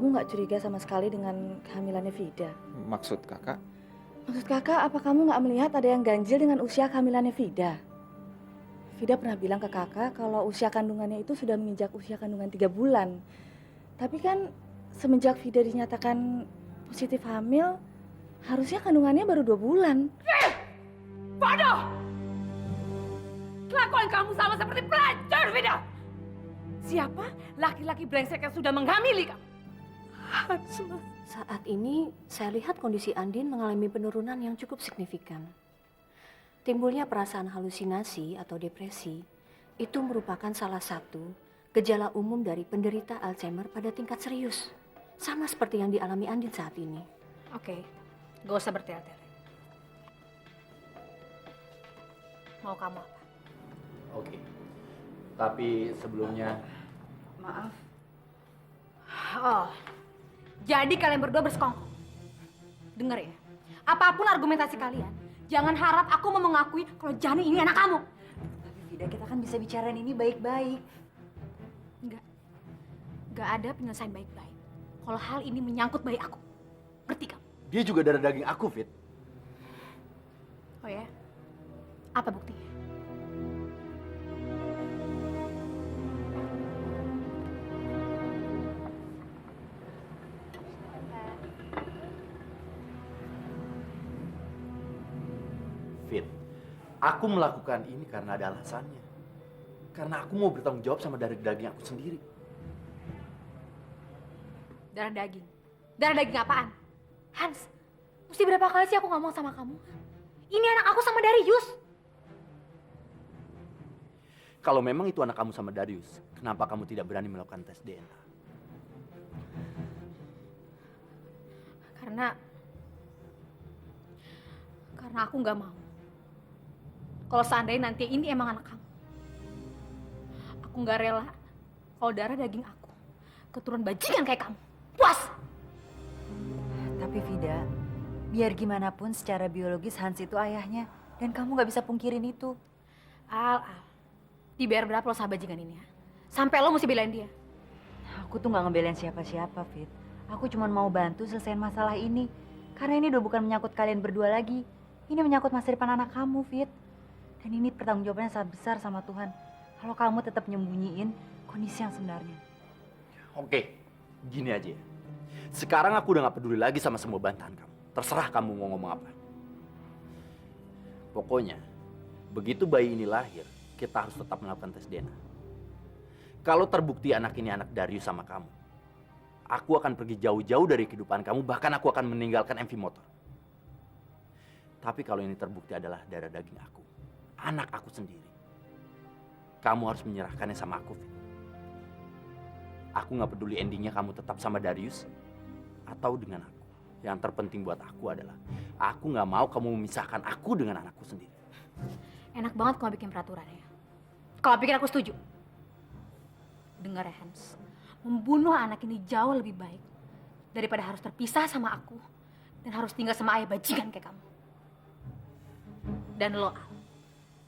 kamu nggak curiga sama sekali dengan kehamilannya Vida? Maksud kakak? Maksud kakak, apa kamu nggak melihat ada yang ganjil dengan usia kehamilannya Vida? Vida pernah bilang ke kakak kalau usia kandungannya itu sudah menginjak usia kandungan 3 bulan. Tapi kan semenjak Vida dinyatakan positif hamil, harusnya kandungannya baru 2 bulan. Bodoh! Kelakuan kamu sama seperti pelacur, Vida! Siapa laki-laki brengsek yang sudah menghamili kamu? Hansma. Saat ini saya lihat kondisi Andin mengalami penurunan yang cukup signifikan. Timbulnya perasaan halusinasi atau depresi itu merupakan salah satu gejala umum dari penderita Alzheimer pada tingkat serius. Sama seperti yang dialami Andin saat ini. Oke, gak usah bertele-tele. Mau kamu apa? Oke. Tapi sebelumnya... Maaf. Oh, jadi kalian berdua bersekongkol. Dengar ya, apapun argumentasi kalian, jangan harap aku mau mengakui kalau Jani ini anak kamu. Tapi Vida, kita kan bisa bicarain ini baik-baik. Nggak ada penyelesaian baik-baik. Kalau hal ini menyangkut bayi aku, ngerti kamu? Dia juga darah daging aku, Fit. Oh ya? Apa buktinya? Fit, aku melakukan ini karena ada alasannya. Karena aku mau bertanggung jawab sama darah daging aku sendiri. Darah daging. Darah daging apaan? Hans, mesti berapa kali sih aku ngomong sama kamu? Ini anak aku sama Darius. Kalau memang itu anak kamu sama Darius, kenapa kamu tidak berani melakukan tes DNA? Karena aku nggak mau. Kalau seandainya nanti ini emang anak kamu, aku nggak rela kalau darah daging aku keturunan bajingan kayak kamu. Puas! Tapi Vida, biar gimana pun secara biologis Hans itu ayahnya. Dan kamu nggak bisa pungkirin itu. Al, dibayar berapa lo sama bajingan ini ya? Sampai lo mesti belain dia. Aku tuh nggak ngebelain siapa-siapa, Fit. Aku cuma mau bantu selesaiin masalah ini. Karena ini udah bukan menyangkut kalian berdua lagi. Ini menyangkut masa depan anak kamu, Fit. Dan ini pertanggungjawabannya sangat besar sama Tuhan. Kalau kamu tetap nyembunyiin kondisi yang sebenarnya. Oke, gini aja ya. Sekarang aku udah gak peduli lagi sama semua bantahan kamu. Terserah kamu mau ngomong apa. Pokoknya, begitu bayi ini lahir, kita harus tetap melakukan tes DNA. Kalau terbukti anak ini anak Darius sama kamu, aku akan pergi jauh-jauh dari kehidupan kamu, bahkan aku akan meninggalkan MV Motor. Tapi kalau ini terbukti adalah darah daging aku, anak aku sendiri, kamu harus menyerahkannya sama aku, Fit. Aku nggak peduli endingnya kamu tetap sama Darius atau dengan aku. Yang terpenting buat aku adalah aku nggak mau kamu memisahkan aku dengan anakku sendiri. Enak banget kalau bikin peraturan ya. Kalau pikir aku setuju. Dengar ya Hans, membunuh anak ini jauh lebih baik daripada harus terpisah sama aku dan harus tinggal sama ayah bajingan kayak kamu. Dan lo,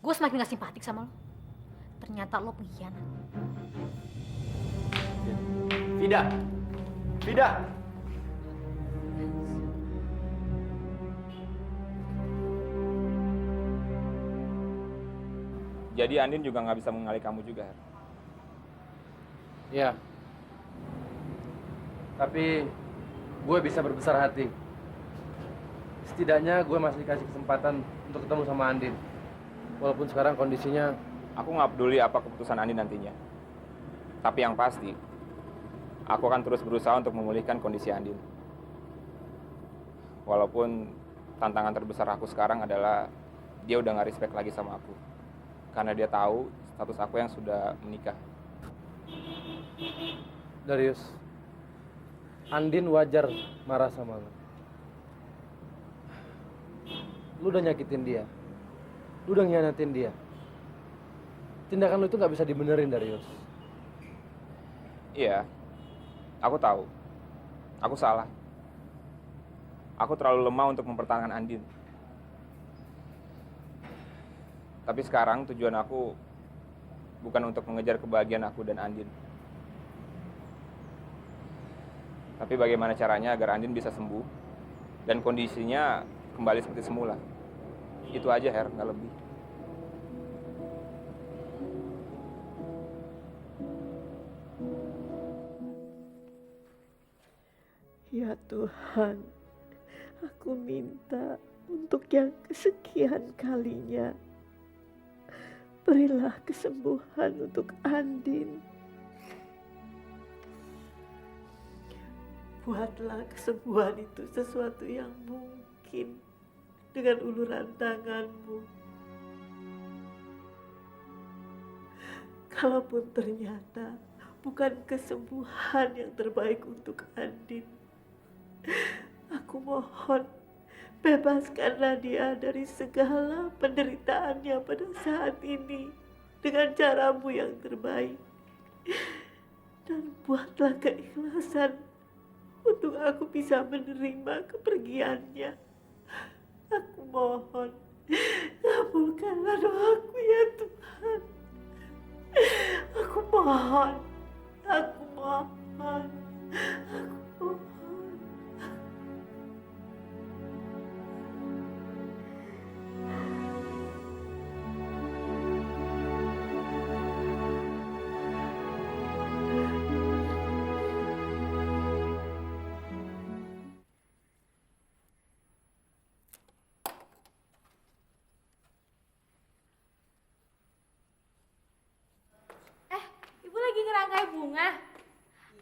gue semakin gak simpatik sama lo. Ternyata lo pengkhianat. Vida, Vida. Jadi Andin juga nggak bisa mengenali kamu juga. Ya. Tapi gue bisa berbesar hati. Setidaknya gue masih dikasih kesempatan untuk ketemu sama Andin. Walaupun sekarang kondisinya... Aku nggak peduli apa keputusan Andin nantinya. Tapi yang pasti, aku akan terus berusaha untuk memulihkan kondisi Andin. Walaupun tantangan terbesar aku sekarang adalah dia udah nggak respect lagi sama aku. Karena dia tahu status aku yang sudah menikah. Darius, Andin wajar marah sama lo. Lu udah nyakitin dia. Lu udah ngianatin dia. Tindakan lu itu nggak bisa dibenerin, Darius. Iya, aku tahu. Aku salah. Aku terlalu lemah untuk mempertahankan Andin. Tapi sekarang tujuan aku bukan untuk mengejar kebahagiaan aku dan Andin. Tapi bagaimana caranya agar Andin bisa sembuh dan kondisinya kembali seperti semula. Itu aja, Her, nggak lebih. Ya Tuhan, aku minta untuk yang kesekian kalinya, berilah kesembuhan untuk Andin. Buatlah kesembuhan itu sesuatu yang mungkin dengan uluran tangan-Mu. Kalaupun ternyata bukan kesembuhan yang terbaik untuk Andin, aku mohon bebaskanlah dia dari segala penderitaannya pada saat ini dengan cara-Mu yang terbaik. Dan buatlah keikhlasan untuk aku bisa menerima kepergiannya. Aku mohon, kabulkanlah doaku ya Tuhan. Aku mohon, aku mohon, aku mohon. Ibu lagi ngerangkai bunga.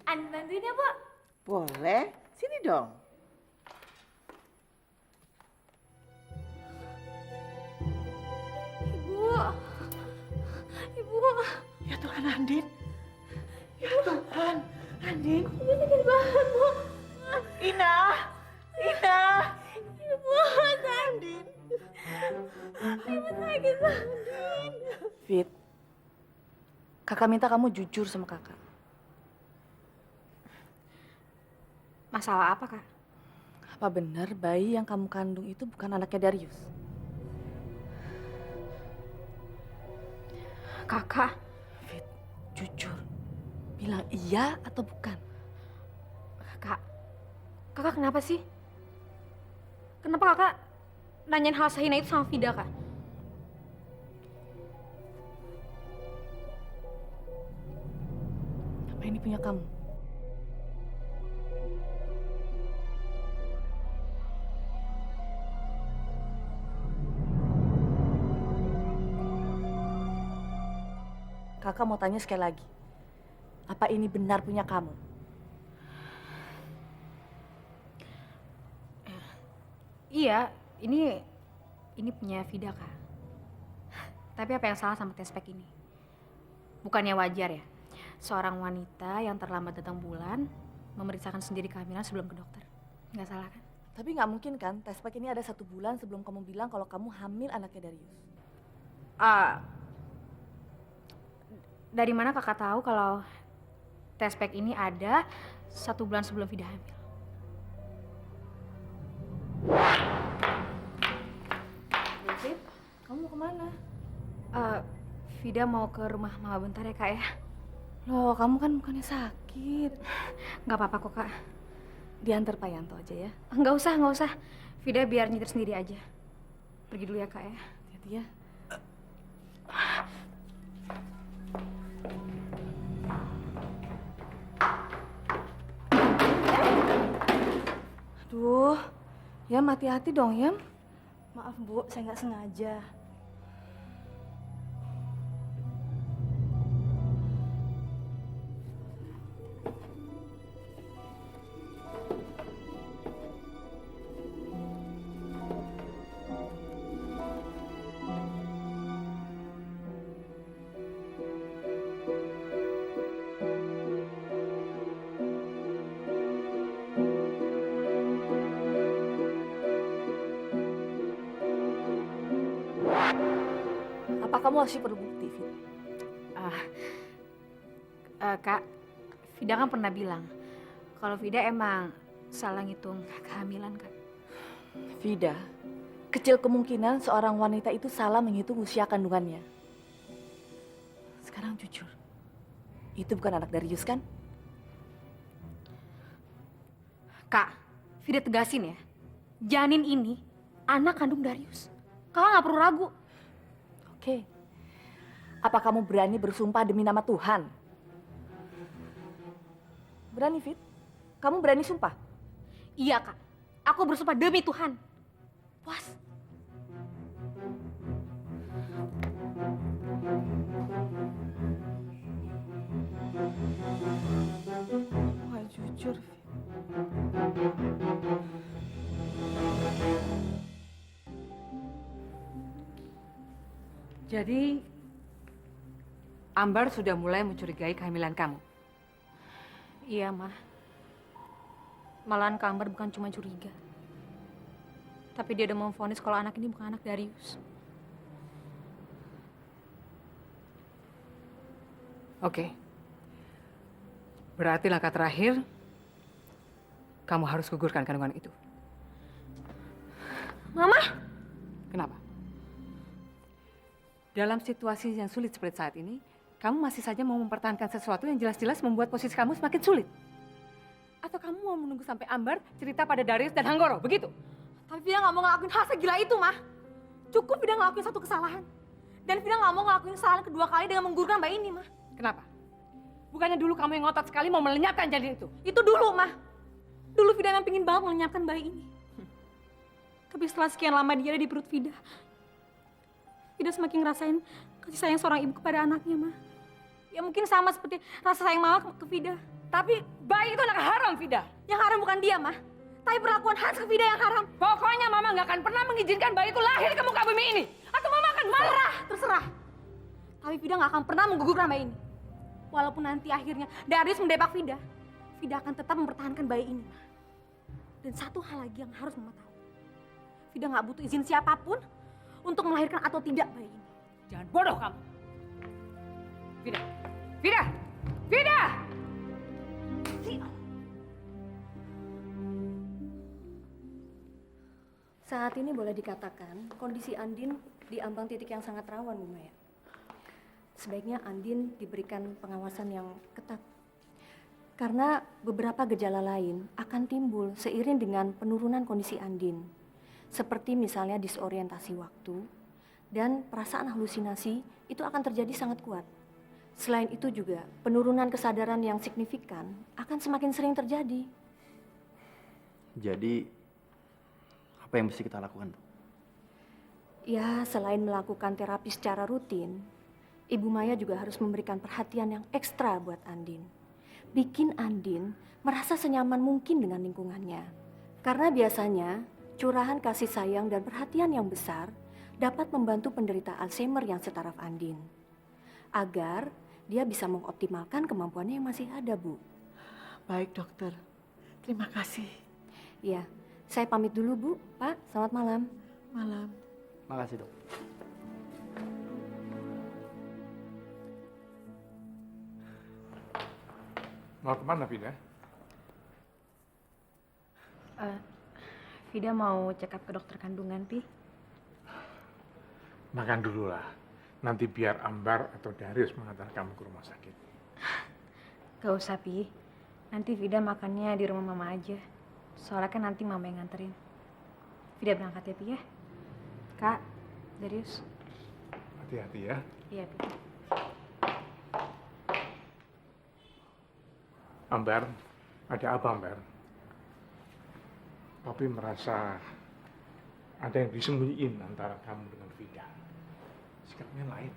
Andin bantuin ya, Bu? Boleh, sini dong. Ibu. Ibu. Ya Tuhan, Andin. Ya Tuhan, Andin. Ibu sakit banget, Bu. Ina, Ina. Ibu, Andin. Ibu sakit banget. Fit, kakak minta kamu jujur sama kakak. Masalah apa, Kak? Apa benar bayi yang kamu kandung itu bukan anaknya Darius? Kakak, Fit, jujur. Bilang iya atau bukan? Kakak kenapa sih? Kenapa Kakak nanyain hal sehina itu sama Vida, Kak? Apa ini punya kamu? Kakak mau tanya sekali lagi. Apa ini benar punya kamu? Iya, ini punya Vida, Kak. Tapi apa yang salah sama tes pack ini? Bukannya wajar ya, seorang wanita yang terlambat datang bulan memeriksakan sendiri kehamilan sebelum ke dokter. Nggak salah kan? Tapi nggak mungkin kan, tes pack ini ada 1 bulan sebelum kamu bilang kalau kamu hamil anaknya Darius. Dari mana kakak tahu kalau tes pack ini ada 1 bulan sebelum Vida hamil? Fit, kamu mau kemana? Vida mau ke rumah mama bentar ya, Kak ya? Loh, kamu kan bukannya sakit. Nggak apa-apa kok, Kak. Diantar Pak Yanto aja ya. Nggak usah. Vida biar nyetir sendiri aja. Pergi dulu ya, Kak ya. Hati-hati ya. Aduh, Yam hati-hati dong, Yam. Maaf, Bu, saya nggak sengaja. Apa kamu masih perlu bukti, Fit? Kak, Vida kan pernah bilang kalau Vida emang salah ngitung kehamilan, Kak. Vida, kecil kemungkinan seorang wanita itu salah menghitung usia kandungannya. Sekarang jujur, itu bukan anak Darius kan? Kak, Vida tegasin ya. Janin ini anak kandung Darius. Kakak nggak perlu ragu. Oke. Apa kamu berani bersumpah demi nama Tuhan? Berani, Fit? Kamu berani sumpah? Iya, Kak. Aku bersumpah demi Tuhan. Puas. Wah, jujur, Fit. Jadi, Ambar sudah mulai mencurigai kehamilan kamu. Iya, Mah. Malahan Kak Ambar bukan cuma curiga. Tapi dia udah memvonis kalau anak ini bukan anak Darius. Oke. Berarti langkah terakhir, kamu harus gugurkan kandungan itu. Mama? Kenapa? Dalam situasi yang sulit seperti saat ini, kamu masih saja mau mempertahankan sesuatu yang jelas-jelas membuat posisi kamu semakin sulit. Atau kamu mau menunggu sampai Ambar cerita pada Darius dan Hanggoro, begitu? Tapi Vida nggak mau ngelakuin hal segila itu, Mah. Cukup Vida ngelakuin satu kesalahan. Dan Vida nggak mau ngelakuin kesalahan kedua kali dengan menggugurkan bayi ini, Mah. Kenapa? Bukannya dulu kamu yang ngotot sekali mau melenyapkan janin itu? Itu dulu, Mah. Dulu Vida yang pingin banget melenyapkan bayi ini. Tapi setelah sekian lama dia ada di perut Vida, Vida semakin ngerasain kasih sayang seorang ibu kepada anaknya, Mah. Ya mungkin sama seperti rasa sayang Mama ke Vida. Tapi bayi itu anak haram, Vida. Yang haram bukan dia, Mah. Tapi perlakuan Hans ke Vida yang haram. Pokoknya Mama nggak akan pernah mengizinkan bayi itu lahir ke muka bumi ini. Atau Mama akan marah. Terserah. Tapi Vida nggak akan pernah menggugurkan bayi ini. Walaupun nanti akhirnya Darius mendepak Vida, Vida akan tetap mempertahankan bayi ini, Mah. Dan satu hal lagi yang harus Mama tahu. Vida nggak butuh izin siapapun untuk melahirkan atau tidak bayi ini. Jangan bodoh kamu. Vida. Vida. Vida. Saat ini boleh dikatakan kondisi Andin di ambang titik yang sangat rawan, Bu Maya. Sebaiknya Andin diberikan pengawasan yang ketat. Karena beberapa gejala lain akan timbul seiring dengan penurunan kondisi Andin. Seperti misalnya disorientasi waktu dan perasaan halusinasi itu akan terjadi sangat kuat. Selain itu juga penurunan kesadaran yang signifikan akan semakin sering terjadi. Jadi, apa yang mesti kita lakukan, Bu? Ya, selain melakukan terapi secara rutin, Ibu Maya juga harus memberikan perhatian yang ekstra buat Andin. Bikin Andin merasa senyaman mungkin dengan lingkungannya. Karena biasanya curahan kasih sayang dan perhatian yang besar dapat membantu penderita Alzheimer yang setaraf Andin. Agar dia bisa mengoptimalkan kemampuannya yang masih ada, Bu. Baik, dokter. Terima kasih. Ya, saya pamit dulu, Bu. Pak, selamat malam. Malam. Makasih, Dok. Mau kemana, Vida? Vida mau check up ke dokter kandungan, Pi. Makan dulu lah. Nanti biar Ambar atau Darius mengantar kamu ke rumah sakit. Gak usah, Pi. Nanti Vida makannya di rumah Mama aja. Soalnya kan nanti Mama yang nganterin. Vida berangkat ya, Pi ya. Kak, Darius. Hati-hati ya. Iya, Pi. Ambar, ada apa, Ambar? Papi merasa ada yang disembunyiin antara kamu dengan Vida. Sikapnya lain.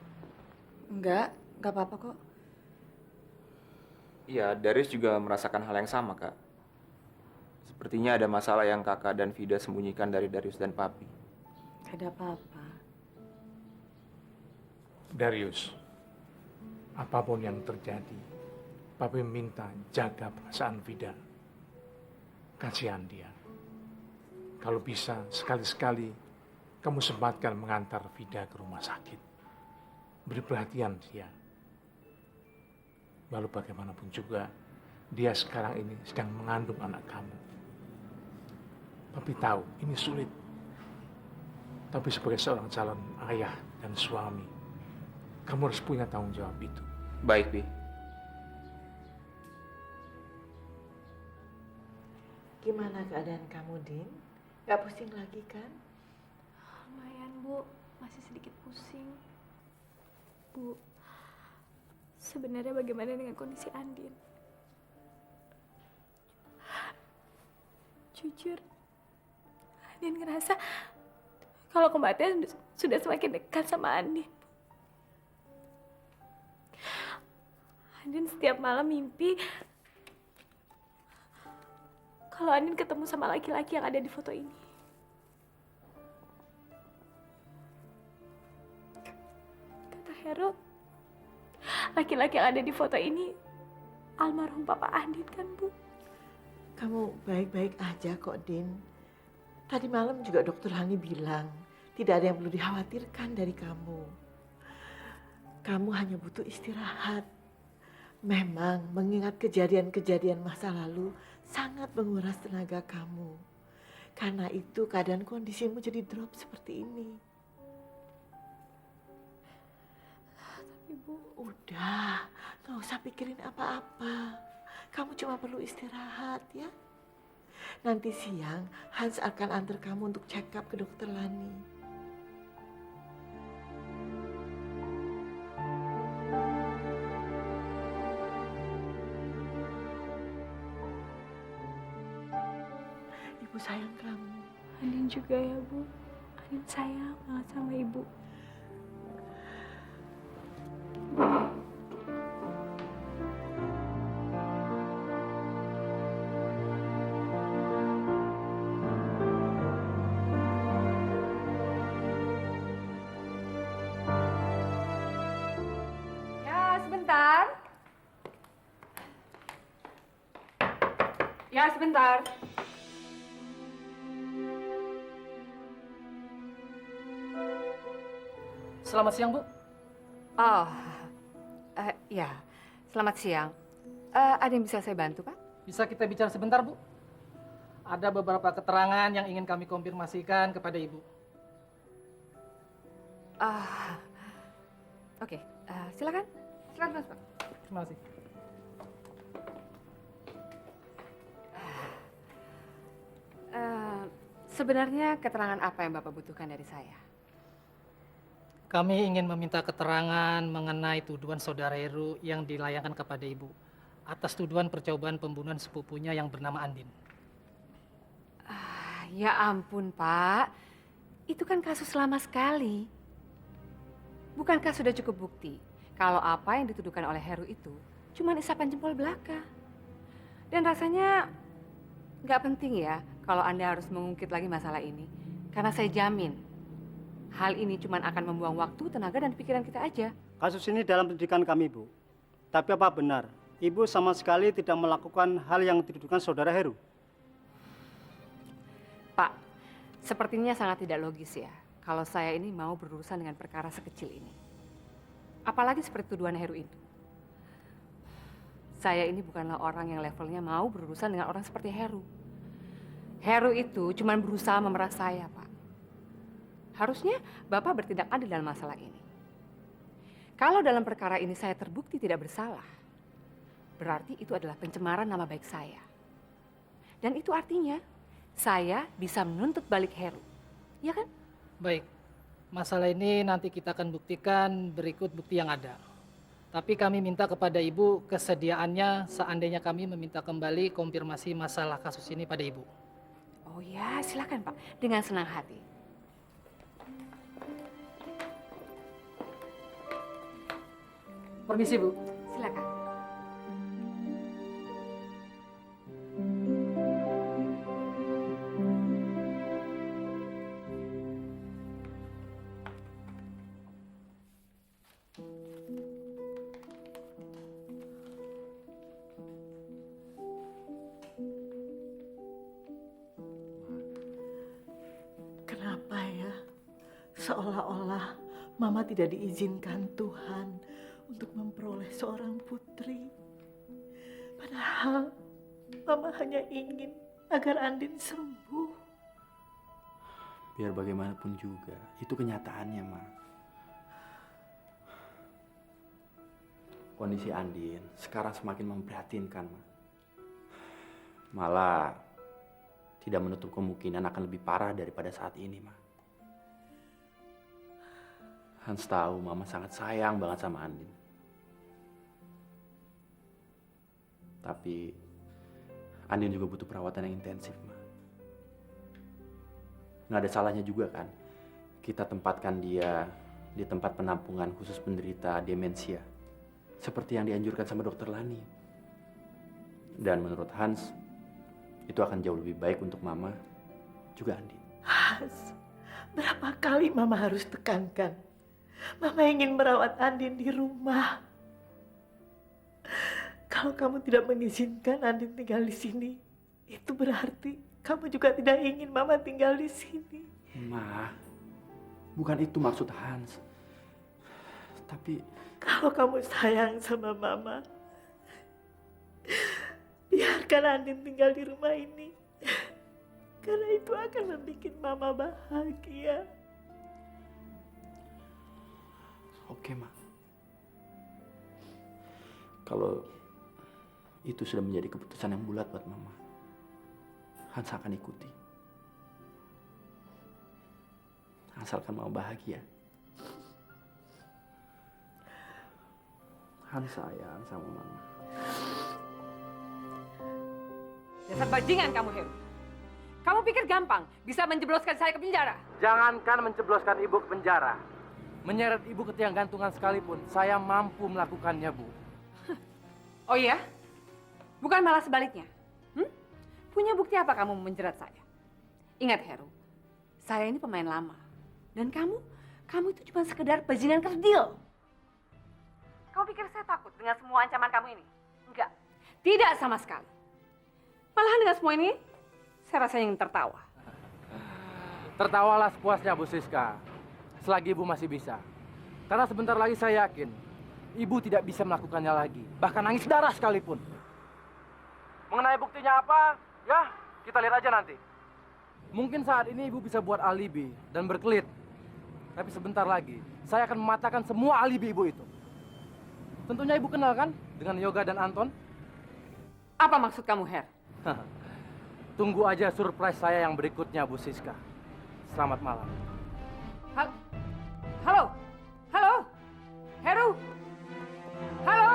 Enggak apa-apa kok. Iya, Darius juga merasakan hal yang sama, Kak. Sepertinya ada masalah yang Kakak dan Vida sembunyikan dari Darius dan Papi. Gak ada apa-apa. Darius, apapun yang terjadi, Papi minta jaga perasaan Vida. Kasihan dia. Kalau bisa, sekali-sekali kamu sempatkan mengantar Vida ke rumah sakit. Beri perhatian dia. Lalu bagaimanapun juga, dia sekarang ini sedang mengandung anak kamu. Papi tahu ini sulit. Tapi sebagai seorang calon ayah dan suami, kamu harus punya tanggung jawab itu. Baik, Pi. Gimana keadaan kamu, Din? Gak pusing lagi kan? Lumayan, Bu. Masih sedikit pusing. Bu, sebenarnya bagaimana dengan kondisi Andin? Jujur, Andin ngerasa kalau kematian sudah semakin dekat sama Andin. Andin setiap malam mimpi kalau Andin ketemu sama laki-laki yang ada di foto ini. Kata Hero, laki-laki yang ada di foto ini almarhum Papa Andin kan, Bu? Kamu baik-baik aja kok, Din. Tadi malam juga Dokter Hani bilang tidak ada yang perlu dikhawatirkan dari kamu. Kamu hanya butuh istirahat. Memang mengingat kejadian-kejadian masa lalu sangat menguras tenaga kamu. Karena itu keadaan kondisimu jadi drop seperti ini. Tapi Bu, Udah, nggak usah pikirin apa-apa. Kamu cuma perlu istirahat ya. Nanti siang Hans akan antar kamu untuk check up ke Dokter Lani. Ibu sayang kamu. Andin juga ya, Bu. Andin sayang banget sama Ibu. Ya, sebentar. Ya, sebentar. Selamat siang, Bu. Oh, ya. Selamat siang. Ada yang bisa saya bantu, Pak? Bisa kita bicara sebentar, Bu? Ada beberapa keterangan yang ingin kami konfirmasikan kepada Ibu. Oke. Silakan. Silakan, Mas, Pak. Terima kasih. Sebenarnya keterangan apa yang Bapak butuhkan dari saya? Kami ingin meminta keterangan mengenai tuduhan Saudara Heru yang dilayangkan kepada Ibu atas tuduhan percobaan pembunuhan sepupunya yang bernama Andin. Ya ampun, Pak. Itu kan kasus lama sekali. Bukankah sudah cukup bukti kalau apa yang dituduhkan oleh Heru itu cuma isapan jempol belaka? Dan rasanya nggak penting ya kalau Anda harus mengungkit lagi masalah ini. Karena saya jamin hal ini cuma akan membuang waktu, tenaga, dan pikiran kita aja. Kasus ini dalam pendidikan kami, Bu. Tapi apa benar, Ibu sama sekali tidak melakukan hal yang dituduhkan Saudara Heru? Pak, sepertinya sangat tidak logis ya kalau saya ini mau berurusan dengan perkara sekecil ini. Apalagi seperti tuduhan Heru itu. Saya ini bukanlah orang yang levelnya mau berurusan dengan orang seperti Heru. Heru itu cuma berusaha memeras saya, Pak. Harusnya Bapak bertindak adil dalam masalah ini. Kalau dalam perkara ini saya terbukti tidak bersalah, berarti itu adalah pencemaran nama baik saya. Dan itu artinya saya bisa menuntut balik Heru. Ya kan? Baik, masalah ini nanti kita akan buktikan berikut bukti yang ada. Tapi kami minta kepada Ibu kesediaannya seandainya kami meminta kembali konfirmasi masalah kasus ini pada Ibu. Oh ya, silakan Pak. Dengan senang hati. Permisi, Bu. Silakan. Kenapa ya? Seolah-olah Mama tidak diizinkan Tuhan untuk memperoleh seorang putri. Padahal Mama hanya ingin agar Andin sembuh. Biar bagaimanapun juga, itu kenyataannya, Ma. Kondisi Andin sekarang semakin memprihatinkan, Ma. Malah tidak menutup kemungkinan akan lebih parah daripada saat ini, Ma. Hans tahu Mama sangat sayang banget sama Andin. Tapi Andin juga butuh perawatan yang intensif, Ma. Nggak ada salahnya juga kan kita tempatkan dia di tempat penampungan khusus penderita demensia. Seperti yang dianjurkan sama Dokter Lani. Dan menurut Hans, itu akan jauh lebih baik untuk Mama, juga Andin. Hans, berapa kali Mama harus tekankan. Mama ingin merawat Andin di rumah. Kalau kamu tidak mengizinkan Andin tinggal di sini, itu berarti kamu juga tidak ingin Mama tinggal di sini. Ma, bukan itu maksud Hans. Tapi kalau kamu sayang sama Mama, biarkan Andin tinggal di rumah ini. Karena itu akan membuat Mama bahagia. oke, Ma. Kalau itu sudah menjadi keputusan yang bulat buat Mama, Hans akan ikuti. Asalkan Mama bahagia. Hans sayang sama Mama. Dasar bajingan kamu, Heru. Kamu pikir gampang bisa menjebloskan saya ke penjara? Jangankan menjebloskan ibu ke penjara. Menyeret ibu ke tiang gantungan sekalipun, saya mampu melakukannya, Bu. Oh iya? Bukan malah sebaliknya? Punya bukti apa kamu menjerat saya? Ingat, Heru, saya ini pemain lama. Dan kamu itu cuma sekedar bajingan kerdil. Kamu pikir saya takut dengan semua ancaman kamu ini? Enggak. Tidak sama sekali. Malahan dengan semua ini, saya rasanya ingin tertawa. Tertawalah sepuasnya, Bu Siska. Selagi Ibu masih bisa. Karena sebentar lagi saya yakin, Ibu tidak bisa melakukannya lagi. Bahkan nangis darah sekalipun. Mengenai buktinya apa, ya kita lihat aja nanti. Mungkin saat ini Ibu bisa buat alibi dan berkelit. Tapi sebentar lagi, saya akan mematahkan semua alibi Ibu itu. Tentunya Ibu kenal kan dengan Yoga dan Anton? Apa maksud kamu, Her? Tunggu aja surprise saya yang berikutnya, Bu Siska. Selamat malam. Halo? Halo? Heru? Halo?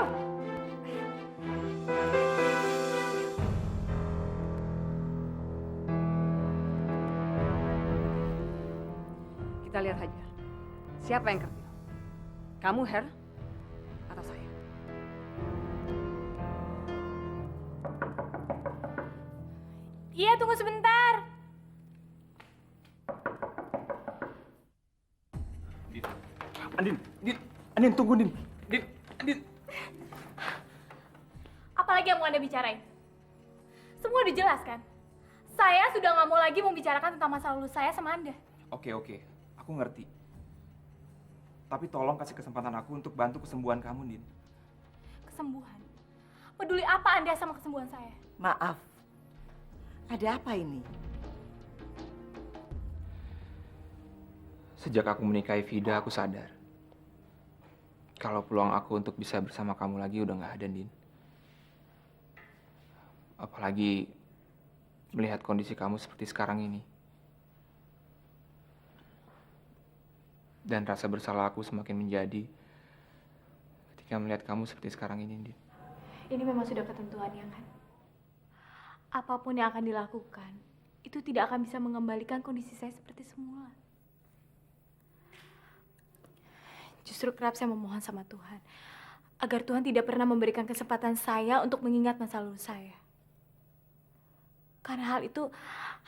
Kita lihat saja. Siapa yang kerdil? Kamu, Her? Atau saya? Iya, tunggu sebentar. Andin, tunggu, Din. Andin. Apalagi yang mau Anda bicarain? Semua udah jelas kan? Saya sudah nggak mau lagi membicarakan tentang masa lalu saya sama Anda. Oke. Aku ngerti. Tapi tolong kasih kesempatan aku untuk bantu kesembuhan kamu, Din. Kesembuhan? Peduli apa Anda sama kesembuhan saya? Maaf, ada apa ini? Sejak aku menikahi Vida, aku sadar. Kalau peluang aku untuk bisa bersama kamu lagi udah nggak ada, Din. Apalagi melihat kondisi kamu seperti sekarang ini. Dan rasa bersalah aku semakin menjadi ketika melihat kamu seperti sekarang ini, Din. Ini memang sudah ketentuannya kan? Apapun yang akan dilakukan, itu tidak akan bisa mengembalikan kondisi saya seperti semula. Justru kerap saya memohon sama Tuhan, agar Tuhan tidak pernah memberikan kesempatan saya untuk mengingat masa lalu saya. Karena hal itu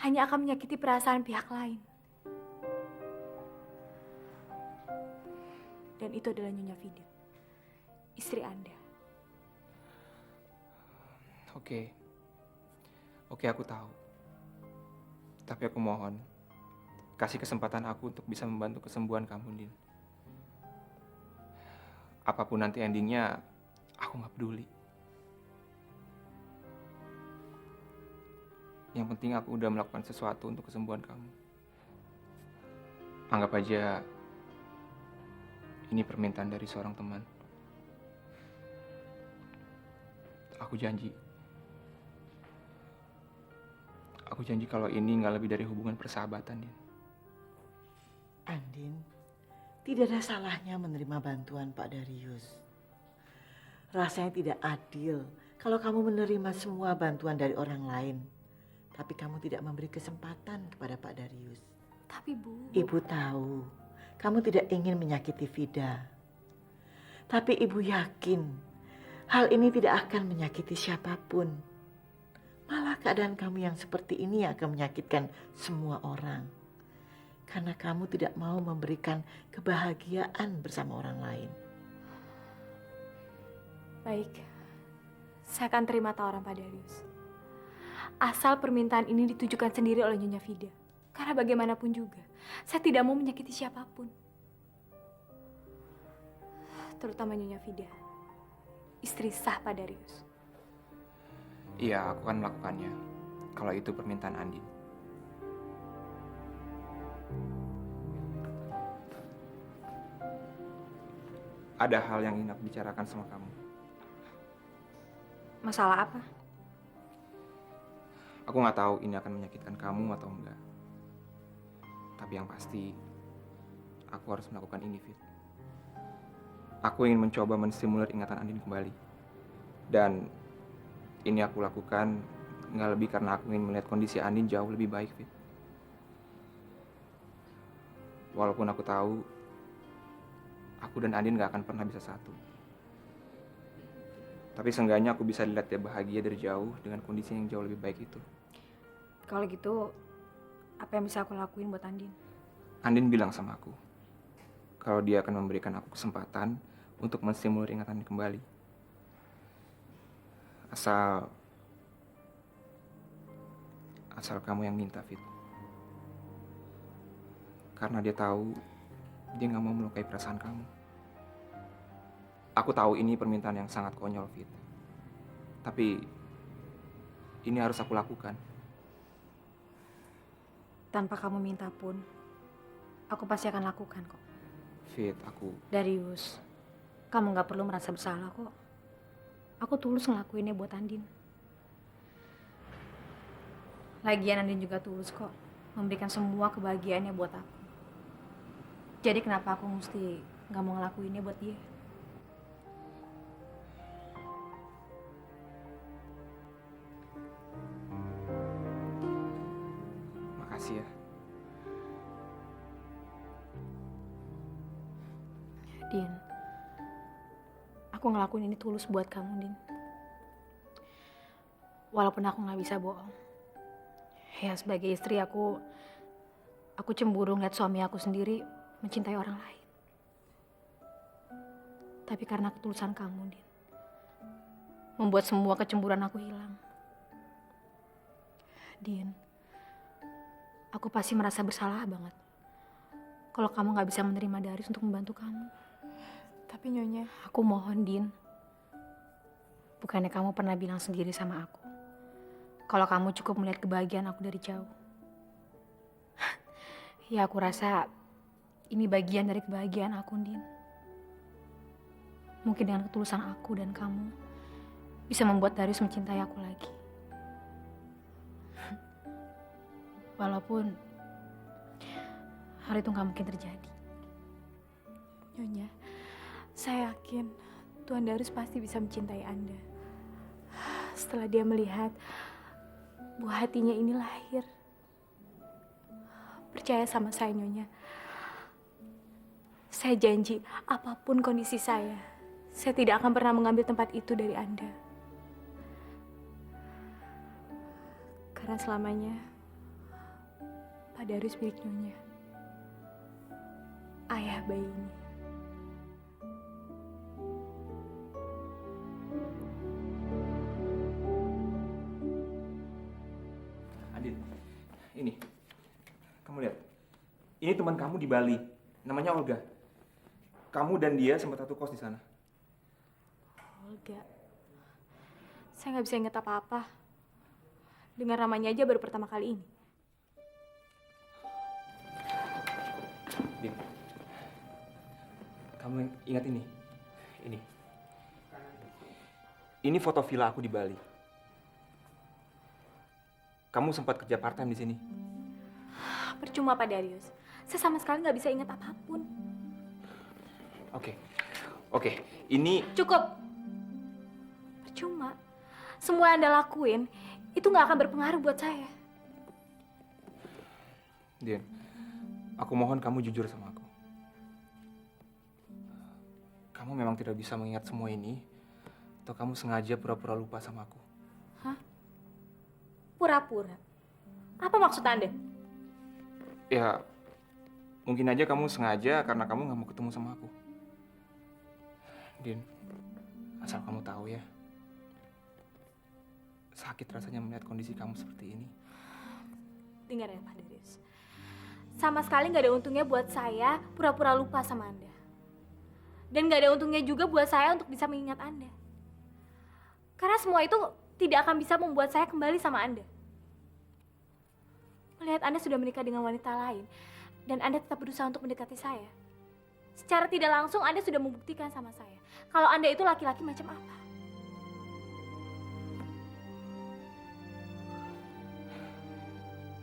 hanya akan menyakiti perasaan pihak lain. Dan itu adalah Nyonya Vida, istri Anda. Oke, aku tahu. Tapi aku mohon, kasih kesempatan aku untuk bisa membantu kesembuhan kamu, Din. Apapun nanti endingnya, aku nggak peduli. Yang penting aku udah melakukan sesuatu untuk kesembuhan kamu. Anggap aja ini permintaan dari seorang teman. Aku janji. Aku Aku janji kalau ini nggak lebih dari hubungan persahabatan, Din. Andin, tidak ada salahnya menerima bantuan Pak Darius. Rasanya tidak adil kalau kamu menerima semua bantuan dari orang lain, tapi kamu tidak memberi kesempatan kepada Pak Darius. Tapi Bu... Ibu tahu, kamu tidak ingin menyakiti Vida. Tapi Ibu yakin, hal ini tidak akan menyakiti siapapun. Malah keadaan kamu yang seperti ini akan menyakitkan semua orang. Karena kamu tidak mau memberikan kebahagiaan bersama orang lain. Baik, saya akan terima tawaran Pak Darius. Asal permintaan ini ditujukan sendiri oleh Nyonya Vida. Karena bagaimanapun juga, saya tidak mau menyakiti siapapun. Terutama Nyonya Vida, istri sah Pak Darius. Iya, aku akan melakukannya. Kalau itu permintaan Andin. Ada hal yang ingin aku bicarakan sama kamu. Masalah apa? Aku nggak tahu ini akan menyakitkan kamu atau enggak. Tapi yang pasti, aku harus melakukan ini, Fit. Aku ingin mencoba menstimulir ingatan Andin kembali. Dan ini aku lakukan nggak lebih karena aku ingin melihat kondisi Andin jauh lebih baik, Fit. Walaupun aku tahu, aku dan Andin nggak akan pernah bisa satu. Tapi seenggaknya aku bisa lihat dia bahagia dari jauh dengan kondisi yang jauh lebih baik itu. Kalau gitu, apa yang bisa aku lakuin buat Andin? Andin bilang sama aku, kalau dia akan memberikan aku kesempatan untuk menstimulir ingatan kembali. Asal kamu yang minta, Fit. Karena dia tahu dia nggak mau melukai perasaan kamu. Aku tahu ini permintaan yang sangat konyol, Fit. Tapi ini harus aku lakukan. Tanpa kamu minta pun, aku pasti akan lakukan kok. Fit, aku... Darius, kamu nggak perlu merasa bersalah kok. Aku tulus ngelakuinnya buat Andin. Lagian Andin juga tulus kok, memberikan semua kebahagiaannya buat aku. Jadi kenapa aku mesti nggak mau ngelakuinnya buat dia? Makasih ya. Din, aku ngelakuin ini tulus buat kamu, Din. Walaupun aku nggak bisa bohong. Ya, sebagai istri aku cemburu ngeliat suami aku sendiri mencintai orang lain. Tapi karena ketulusan kamu, Din, membuat semua kecemburuan aku hilang. Din, aku pasti merasa bersalah banget kalau kamu nggak bisa menerima Darius untuk membantu kamu. Tapi Nyonya, Aku mohon, Din. Bukannya kamu pernah bilang sendiri sama aku kalau kamu cukup melihat kebahagiaan aku dari jauh. Ya, aku rasa ini bagian dari kebahagiaan aku, Din. Mungkin dengan ketulusan aku dan kamu bisa membuat Darius mencintai aku lagi. Walaupun hal itu nggak mungkin terjadi. Nyonya, saya yakin Tuan Darius pasti bisa mencintai Anda. Setelah dia melihat buah hatinya ini lahir. Percaya sama saya, Nyonya. Saya janji, apapun kondisi saya tidak akan pernah mengambil tempat itu dari Anda. Karena selamanya, Pak Darius milik Nyonya. Ayah bayi ini. Andin, ini. Kamu lihat. Ini teman kamu di Bali. Namanya Olga. Kamu dan dia sempat satu kos di sana. Olga. Saya nggak bisa ingat apa-apa. Dengar namanya aja baru pertama kali ini. Din, kamu ingat ini? Ini. Ini foto villa aku di Bali. kamu sempat kerja part-time di sini. Percuma Pak Darius. Saya sama sekali nggak bisa ingat apapun. Oke. Oke, ini Cukup. Percuma. Semua yang Anda lakuin itu nggak akan berpengaruh buat saya. Din, aku mohon kamu jujur sama aku. Kamu memang tidak bisa mengingat semua ini, atau kamu sengaja pura-pura lupa sama aku? Hah? Pura-pura? Apa maksud Anda? Ya, mungkin aja kamu sengaja karena kamu nggak mau ketemu sama aku. Din, asal kamu tahu ya, sakit rasanya melihat kondisi kamu seperti ini. Dengar ya Pak Darius. Sama sekali nggak ada untungnya buat saya pura-pura lupa sama Anda. Dan nggak ada untungnya juga buat saya untuk bisa mengingat Anda. Karena semua itu tidak akan bisa membuat saya kembali sama Anda. Melihat Anda sudah menikah dengan wanita lain, dan Anda tetap berusaha untuk mendekati saya. Secara tidak langsung Anda sudah membuktikan sama saya kalau Anda itu laki-laki macam apa.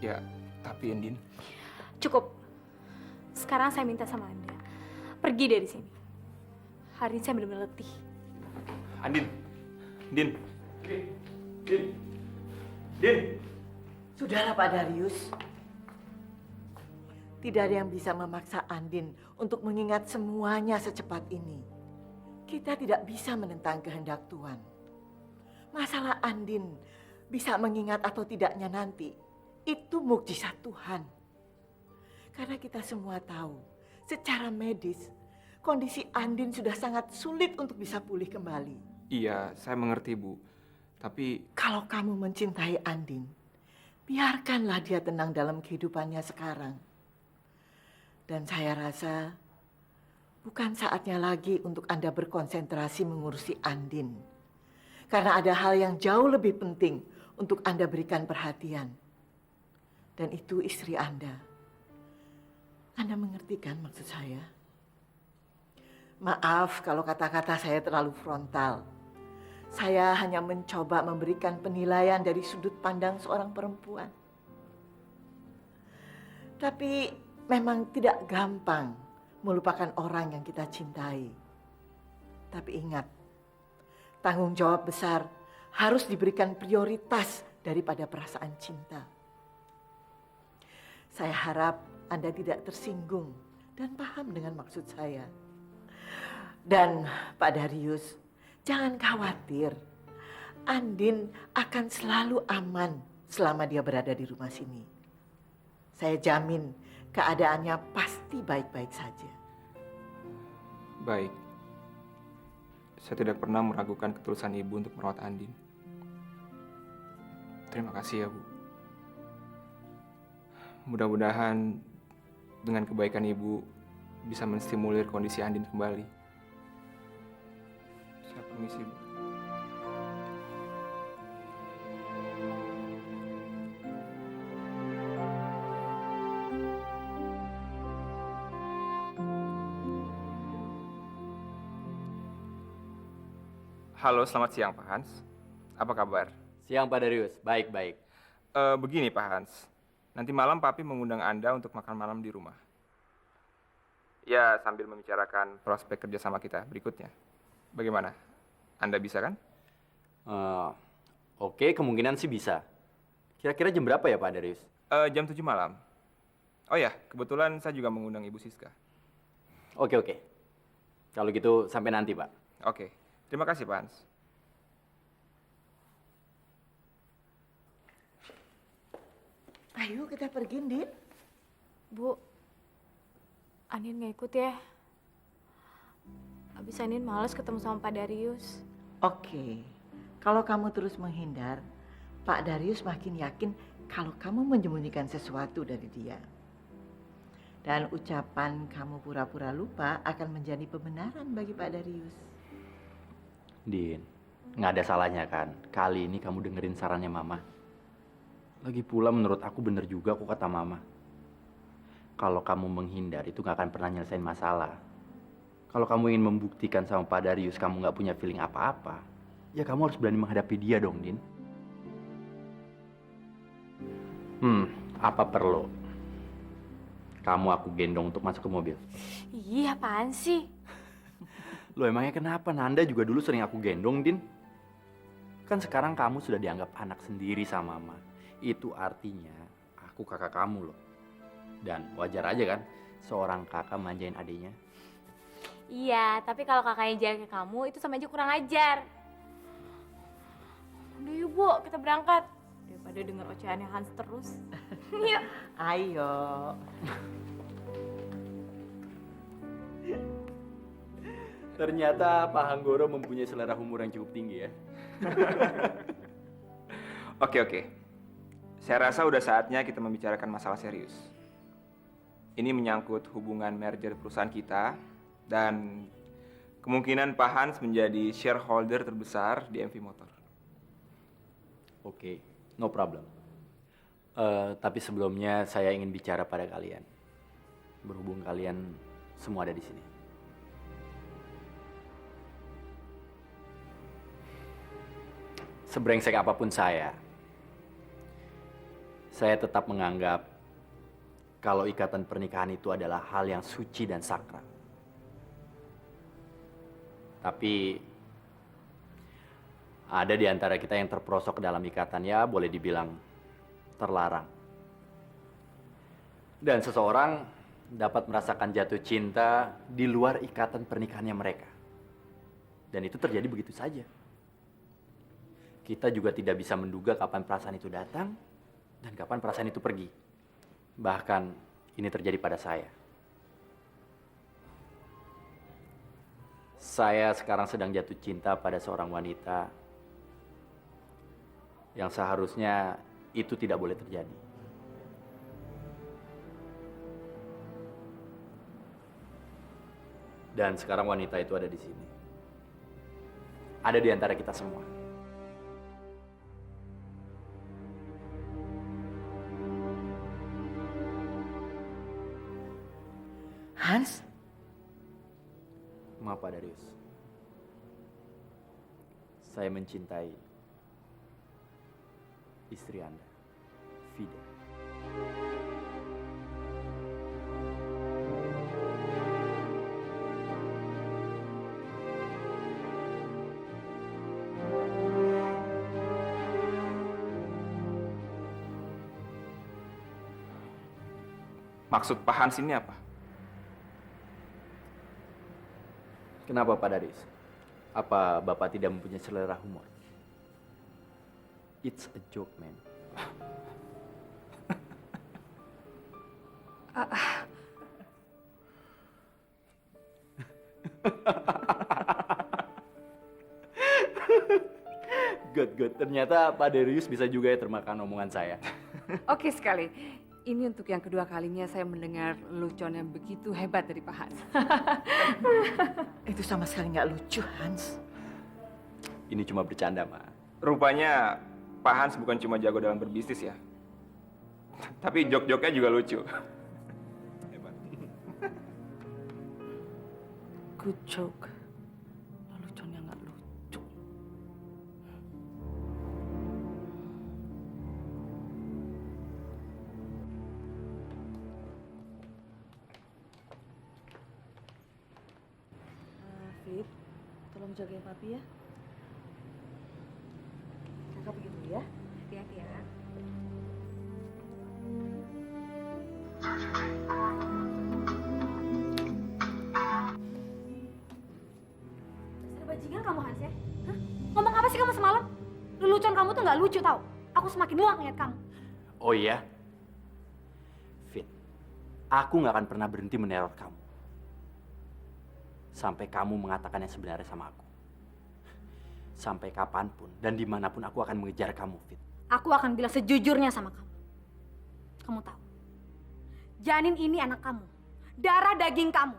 Ya, tapi Endin. Cukup. Sekarang saya minta sama Anda, pergi dari sini. Hari ini saya benar-benar letih. Andin, Din, Din. Sudahlah Pak Darius. Tidak ada yang bisa memaksa Andin untuk mengingat semuanya secepat ini. Kita tidak bisa menentang kehendak Tuhan. Masalah Andin bisa mengingat atau tidaknya nanti, itu mukjizat Tuhan. Karena kita semua tahu, secara medis, kondisi Andin sudah sangat sulit untuk bisa pulih kembali. Iya, saya mengerti, Bu. Tapi Kalau kamu mencintai Andin, biarkanlah dia tenang dalam kehidupannya sekarang. Dan saya rasa bukan saatnya lagi untuk Anda berkonsentrasi mengurusi Andin. Karena ada hal yang jauh lebih penting untuk Anda berikan perhatian. Dan itu istri Anda. Anda mengerti kan maksud saya? Maaf kalau kata-kata saya terlalu frontal. Saya hanya mencoba memberikan penilaian dari sudut pandang seorang perempuan. Tapi memang tidak gampang melupakan orang yang kita cintai. Tapi ingat, tanggung jawab besar harus diberikan prioritas daripada perasaan cinta. Saya harap Anda tidak tersinggung dan paham dengan maksud saya. Dan Pak Darius, jangan khawatir. Andin akan selalu aman selama dia berada di rumah sini. Saya jamin keadaannya pasti baik-baik saja. baik. Saya tidak pernah meragukan ketulusan Ibu untuk merawat Andin. Terima kasih ya, Bu. Mudah-mudahan dengan kebaikan Ibu bisa menstimulir kondisi Andin kembali. Saya permisi, Bu. Halo, selamat siang Pak Hans. Apa kabar? Siang Pak Darius, baik-baik. Begini Pak Hans, nanti malam Papi mengundang Anda untuk makan malam di rumah. Ya, sambil membicarakan prospek kerjasama kita berikutnya. Bagaimana? Anda bisa kan? Oke, kemungkinan sih bisa. Kira-kira jam berapa ya Pak Darius? Jam 7 malam. Oh ya, kebetulan saya juga mengundang Ibu Siska. Oke. Kalau gitu sampai nanti Pak. Oke, terima kasih Pak Hans. Ayo kita pergi, Din. Bu, Andin nggak ikut ya. Abis Andin males ketemu sama Pak Darius. Oke, kalau kamu terus menghindar, Pak Darius makin yakin kalau kamu menyembunyikan sesuatu dari dia. Dan ucapan kamu pura-pura lupa akan menjadi pembenaran bagi Pak Darius. Din, nggak ada salahnya kan? Kali ini kamu dengerin sarannya Mama. Lagi pula menurut aku bener juga kok kata Mama. Kalau kamu menghindar itu nggak akan pernah nyelesain masalah. Kalau kamu ingin membuktikan sama Pak Darius kamu nggak punya feeling apa-apa, ya kamu harus berani menghadapi dia dong, Din. Apa perlu kamu aku gendong untuk masuk ke mobil? Iya, apaan sih? Lo emangnya kenapa? Nanda juga dulu sering aku gendong, Din. Kan sekarang kamu sudah dianggap anak sendiri sama Mama. Itu artinya aku kakak kamu loh. Dan wajar aja kan seorang kakak manjain adiknya. Iya, tapi kalau kakaknya jalan ke kamu, itu sama aja kurang ajar. Udah yuk, Bu, kita berangkat. Daripada denger ocehannya Hans terus. Yuk. Ayo. Ternyata Pak Hanggoro mempunyai selera humor yang cukup tinggi ya. Oke. Saya rasa udah saatnya kita membicarakan masalah serius. Ini menyangkut hubungan merger perusahaan kita dan kemungkinan Pak Hans menjadi shareholder terbesar di MV Motor. Oke, no problem. Tapi sebelumnya saya ingin bicara pada kalian. Berhubung kalian semua ada di sini. Sebrengsek apapun saya tetap menganggap kalau ikatan pernikahan itu adalah hal yang suci dan sakral. Tapi ada di antara kita yang terperosok ke dalam ikatan, ya boleh dibilang terlarang. Dan seseorang dapat merasakan jatuh cinta di luar ikatan pernikahannya mereka. Dan itu terjadi begitu saja. Kita juga tidak bisa menduga kapan perasaan itu datang dan kapan perasaan itu pergi. Bahkan ini terjadi pada saya. Saya sekarang sedang jatuh cinta pada seorang wanita yang seharusnya itu tidak boleh terjadi. Dan sekarang wanita itu ada di sini. Ada di antara kita semua. Hans? Maaf Pak Darius. Saya mencintai istri Anda, Vida. Maksud Pak Hans ini apa? Kenapa Pak Darius? Apa Bapak tidak mempunyai selera humor? It's a joke, man. Good. Ternyata Pak Darius bisa juga ya termakan omongan saya. Oke sekali. Ini untuk yang kedua kalinya saya mendengar lelucon yang begitu hebat dari Pak Hans. Itu sama sekali nggak lucu, Hans. Ini cuma bercanda, Ma. Rupanya Pak Hans bukan cuma jago dalam berbisnis ya. Tapi jok-joknya juga lucu. Hebat. Good joke. Lelucon yang nggak lucu. Fit, tolong jagain papi ya. Kakak pergi dulu ya. Hati-hati ya. Dasar bajingan kamu Hans ya? Hah? Ngomong apa sih kamu semalam? Lelucon kamu tuh nggak lucu tau. Aku semakin muak ngeliat kamu. Oh iya? Fit, aku nggak akan pernah berhenti meneror kamu. Sampai kamu mengatakan yang sebenarnya sama aku. Sampai kapanpun dan dimanapun aku akan mengejar kamu, Fit. Aku akan bilang sejujurnya sama kamu. Kamu tahu, janin ini anak kamu, darah daging kamu.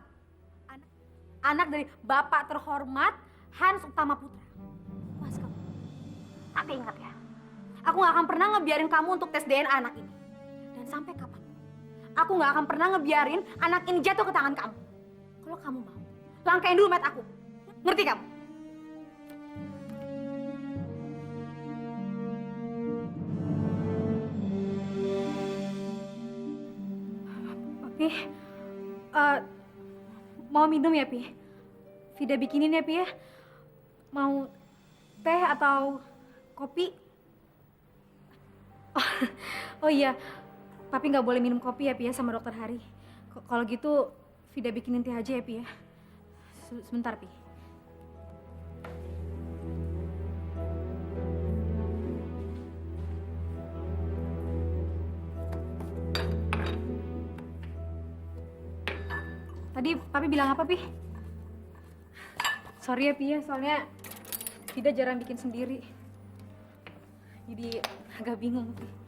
Anak dari bapak terhormat Hans Utama Putra. Puas kamu. Tapi ingat ya, aku nggak akan pernah ngebiarin kamu untuk tes DNA anak ini. Dan sampai kapan, aku nggak akan pernah ngebiarin anak ini jatuh ke tangan kamu. Kalau kamu mau, langkain dulu mat aku. Ngerti kamu? Mau minum ya, Pi? Vida bikinin ya, Pi ya? Mau teh atau kopi? Oh, oh iya, Papi nggak boleh minum kopi ya, Pi ya, sama dokter Hari. Kalau gitu, Vida bikinin teh aja ya, Pi ya. Sebentar, Pi. Tadi Papi bilang apa, Pi? Sorry ya, Pi ya, soalnya Vida jarang bikin sendiri. Jadi agak bingung, Pi.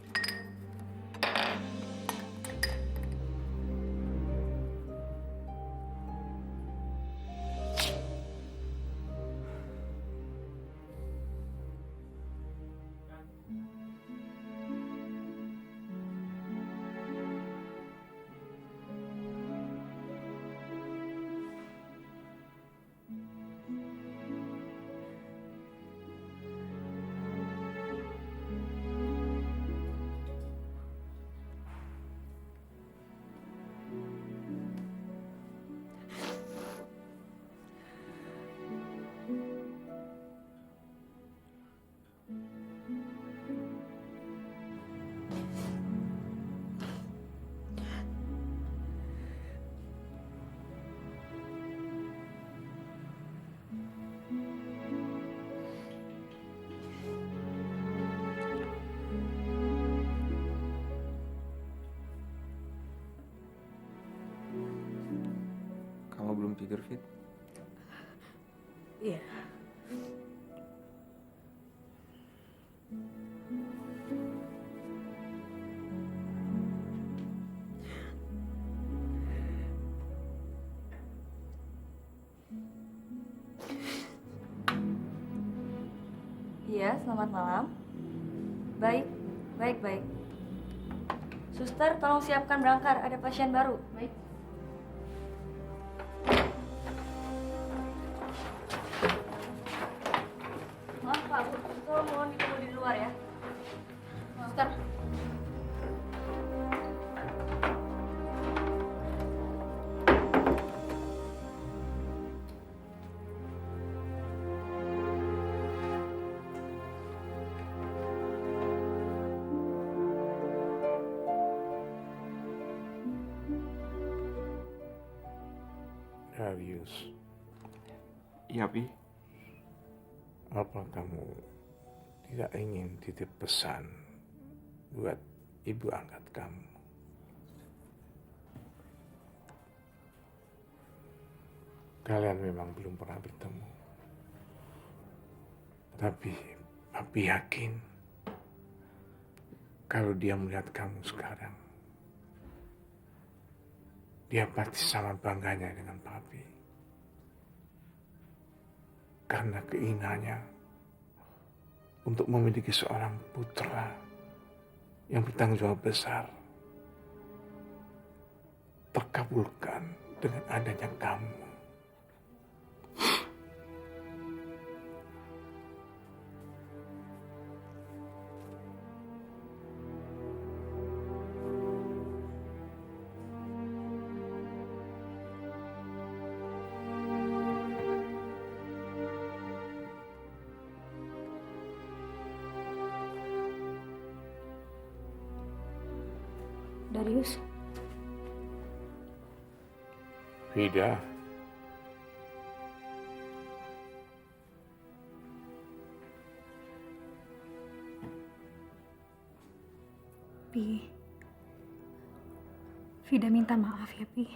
Kamu belum tidur, Fit? Iya. Iya, selamat malam. Baik, baik. Suster, tolong siapkan berangkar, ada pasien baru. Baik. Maaf Pak, tolong mohon ditunggu di luar ya. Suster. Darius, Iya, Pi. apa kamu tidak ingin titip pesan buat ibu angkat kamu? Kalian memang belum pernah bertemu. Tapi Papi yakin kalau dia melihat kamu sekarang, dia pasti sama bangganya dengan Papi. Karena keinginannya untuk memiliki seorang putra yang bertanggung jawab besar terkabulkan dengan adanya kamu. Darius, Vida, Pi. Vida minta maaf ya, Pi.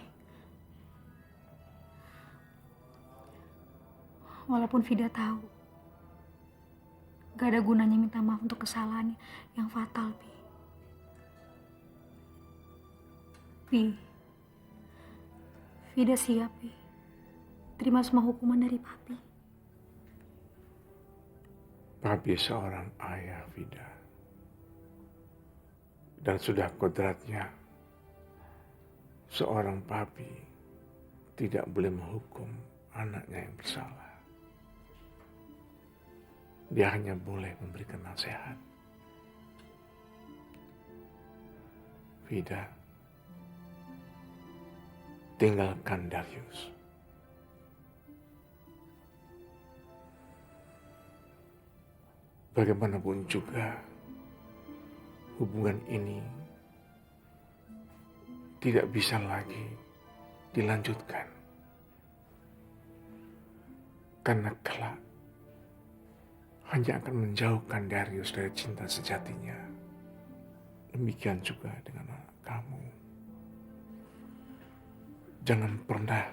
Walaupun Vida tahu gak ada gunanya minta maaf untuk kesalahan yang fatal, Pi. Pi, Vida siap, Pi. Terima semua hukuman dari Papi. Papi seorang ayah, Vida. Dan sudah kodratnya, seorang papi tidak boleh menghukum anaknya yang bersalah. Dia hanya boleh memberikan nasihat. Vida, tinggalkan Darius. bagaimanapun juga hubungan ini tidak bisa lagi dilanjutkan. Karena kelak hanya akan menjauhkan Darius dari cinta sejatinya. Demikian juga dengan anak kamu. Jangan pernah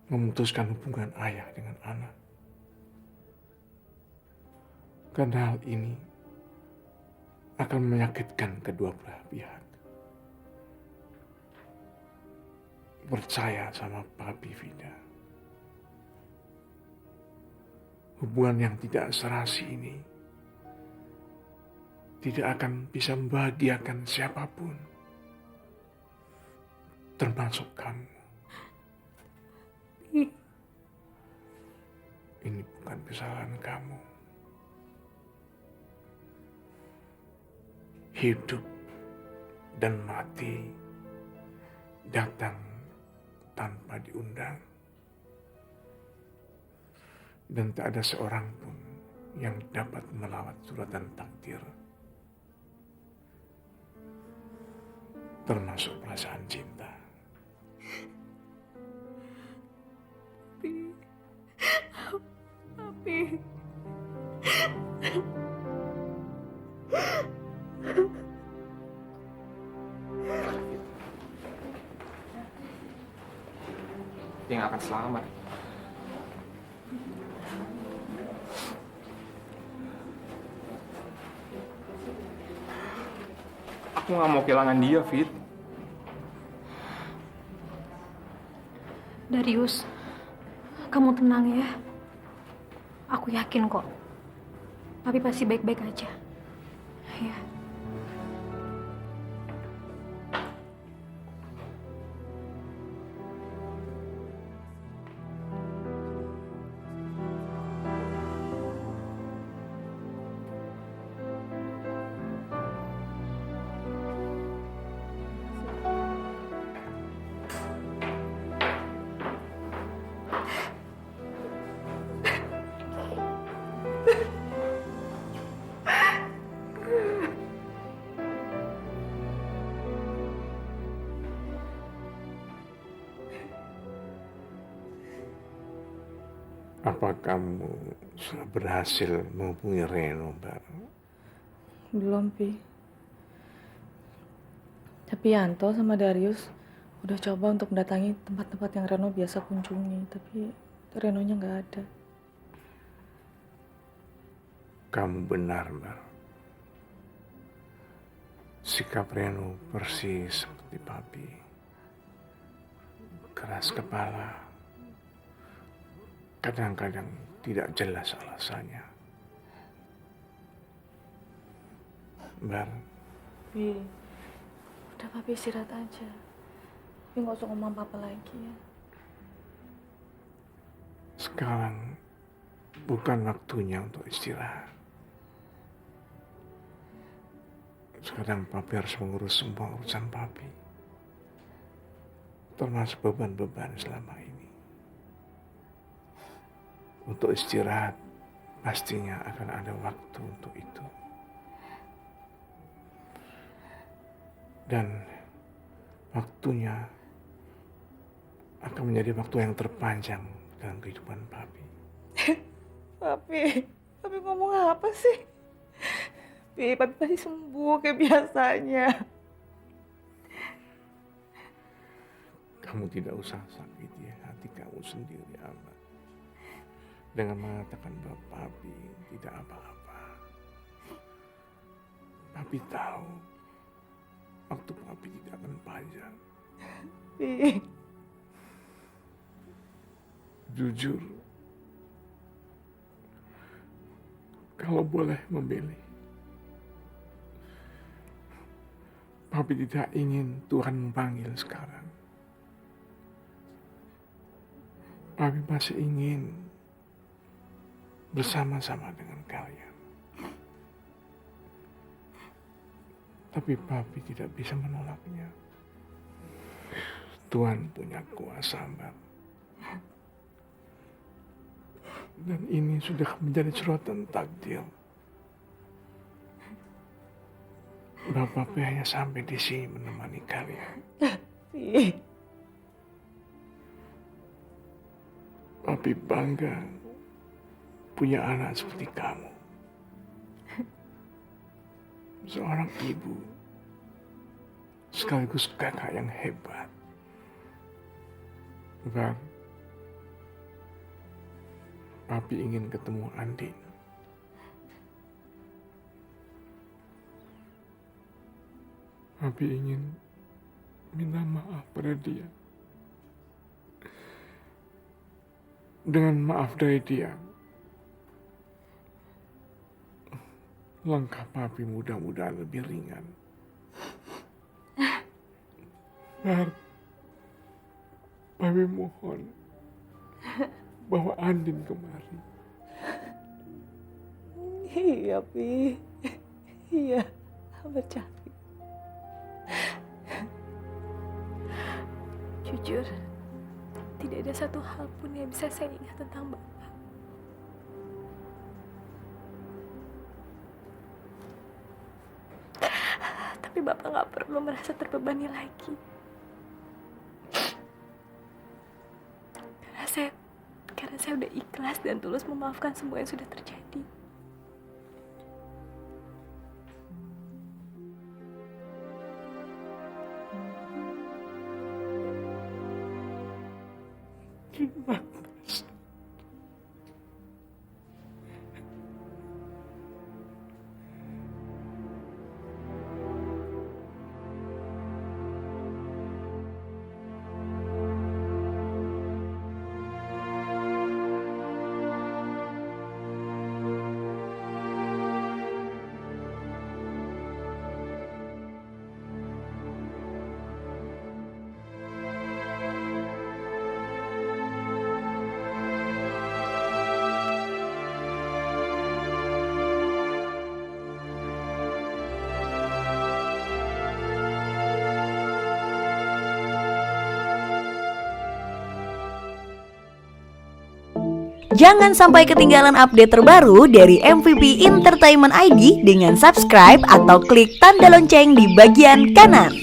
memutuskan hubungan ayah dengan anak. Karena hal ini akan menyakitkan kedua belah pihak. Percaya sama Papi, Vida. Hubungan yang tidak serasi ini tidak akan bisa membahagiakan siapapun, termasuk kamu. Ini bukan kesalahan kamu. Hidup dan mati datang tanpa diundang. Dan tak ada seorang pun yang dapat melawat suratan takdir. Termasuk perasaan cinta. Tapi Dia nggak akan selamat. Aku nggak mau kehilangan dia, Fit. Darius, kamu tenang ya. Aku yakin kok. Tapi pasti baik-baik aja. Ya. Apa kamu sudah berhasil menghubungi Reno, Mbak? Belum, Pi. Tapi Yanto sama Darius udah coba untuk mendatangi tempat-tempat yang Reno biasa kunjungi, tapi Renonya nggak ada. Kamu benar, Mbak. Sikap Reno persis seperti Papi. Keras kepala. Kadang-kadang tidak jelas alasannya. Mbak, Pi, udah Papi istirahat aja. Tapi nggak usah ngomong apa-apa lagi ya. sekarang bukan waktunya untuk istirahat. Sekarang Papi harus mengurus semua urusan Papi, termasuk beban-beban selama ini. Untuk istirahat, pastinya akan ada waktu untuk itu. Dan waktunya akan menjadi waktu yang terpanjang dalam kehidupan Papi. Papi ngomong apa sih? Papi pasti sembuh kayak biasanya. Kamu tidak usah sakiti hati kamu sendiri, amat. Dengan mengatakan bahwa Papi tidak apa-apa. Papi tahu waktu Papi tidak akan panjang. Jujur, kalau boleh memilih, Papi tidak ingin Tuhan memanggil sekarang. Papi masih ingin bersama-sama dengan kalian. Tapi Papi tidak bisa menolaknya. Tuhan punya kuasa, Mbak. Dan ini sudah menjadi suratan takdir. Bapak hanya sampai di sini menemani kalian. Fi. Papi bangga punya anak seperti kamu. Seorang ibu sekaligus kakak yang hebat. Bang, Papi ingin ketemu Andin. Papi ingin minta maaf pada dia. Dengan maaf dari dia, langkah Papi mudah-mudahan lebih ringan. Dan Papi mohon bawa Andin kemari. Iya, Pi. Iya, percaya. Jujur, tidak ada satu hal pun yang bisa saya ingat tentang Bapak. Tapi Bapak nggak perlu merasa terbebani lagi. Karena saya udah ikhlas dan tulus memaafkan semua yang sudah terjadi. Terima kasih. Jangan sampai ketinggalan update terbaru dari MVP Entertainment ID dengan subscribe atau klik tanda lonceng di bagian kanan.